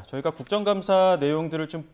저희가 국정감사 내용들을 좀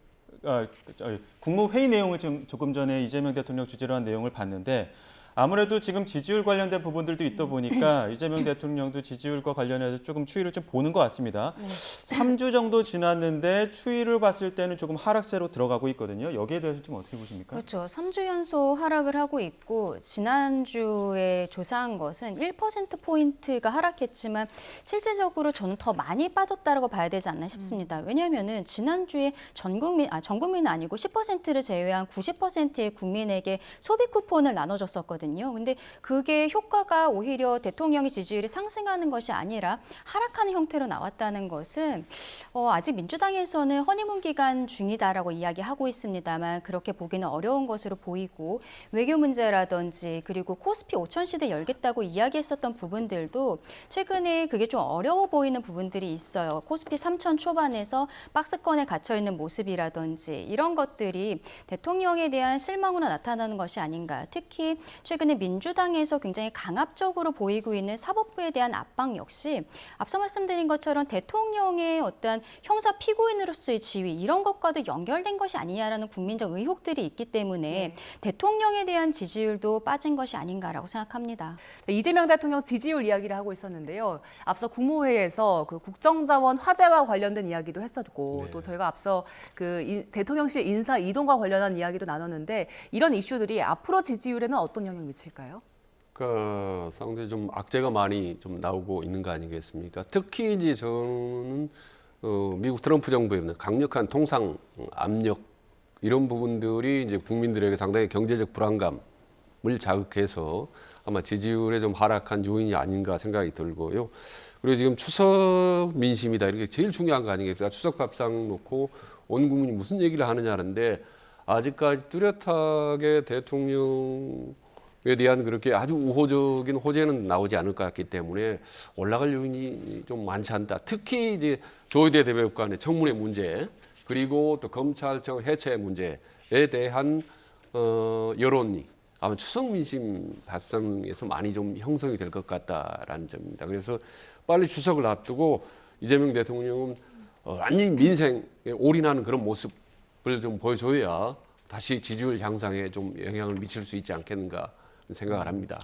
국무회의 내용을 좀 조금 전에 이재명 대통령 주재로 한 내용을 봤는데 아무래도 지금 지지율 관련된 부분들도 있다 보니까 이재명 대통령도 지지율과 관련해서 조금 추이를 좀 보는 것 같습니다. 3주 정도 지났는데 추이를 봤을 때는 조금 하락세로 들어가고 있거든요. 여기에 대해서 좀 어떻게 보십니까? 그렇죠. 3주 연속 하락을 하고 있고 지난주에 조사한 것은 1%포인트가 하락했지만 실질적으로 저는 더 많이 빠졌다고 봐야 되지 않나 싶습니다. 왜냐하면 지난주에 전 국민은 아니고 10%를 제외한 90%의 국민에게 소비 쿠폰을 나눠줬었거든요. 근데 그게 효과가 오히려 대통령의 지지율이 상승하는 것이 아니라 하락하는 형태로 나왔다는 것은 아직 민주당에서는 허니문 기간 중이다라고 이야기하고 있습니다만 그렇게 보기는 어려운 것으로 보이고 외교 문제라든지 그리고 코스피 5천 시대 열겠다고 이야기했었던 부분들도 최근에 그게 좀 어려워 보이는 부분들이 있어요. 코스피 3천 초반에서 박스권에 갇혀 있는 모습이라든지 이런 것들이 대통령에 대한 실망으로 나타나는 것이 아닌가. 특히 최근에 민주당에서 굉장히 강압적으로 보이고 있는 사법부에 대한 압박 역시 앞서 말씀드린 것처럼 대통령의 어떤 형사 피고인으로서의 지위 이런 것과도 연결된 것이 아니냐라는 국민적 의혹들이 있기 때문에 대통령에 대한 지지율도 빠진 것이 아닌가라고 생각합니다. 이재명 대통령 지지율 이야기를 하고 있었는데요. 앞서 국무회의에서 그 국정자원 화제와 관련된 이야기도 했었고 또 저희가 앞서 그 대통령실 인사 이동과 관련한 이야기도 나눴는데 이런 이슈들이 앞으로 지지율에는 어떤 영향을 미칠까요? 그 상당히 좀 악재가 많이 좀 나오고 있는 거 아니겠습니까? 특히 이제 저는 미국 트럼프 정부의 강력한 통상 압력 이런 부분들이 이제 국민들에게 상당히 경제적 불안감을 자극해서 아마 지지율에 좀 하락한 요인이 아닌가 생각이 들고요. 그리고 지금 추석 민심이다 이렇게 제일 중요한 거 아니겠습니까? 추석 밥상 놓고 온 국민이 무슨 얘기를 하느냐는데 아직까지 뚜렷하게 대통령에 대한 그렇게 아주 우호적인 호재는 나오지 않을 것 같기 때문에 올라갈 요인이 좀 많지 않다. 특히 이제 조희대 대법관의 청문회 문제 그리고 또 검찰청 해체 문제에 대한 여론이 아마 추석 민심 발상에서 많이 좀 형성이 될 것 같다라는 점입니다. 그래서 빨리 추석을 앞두고 이재명 대통령은 완전히 민생에 올인하는 그런 모습을 좀 보여줘야 다시 지지율 향상에 좀 영향을 미칠 수 있지 않겠는가 생각을 합니다.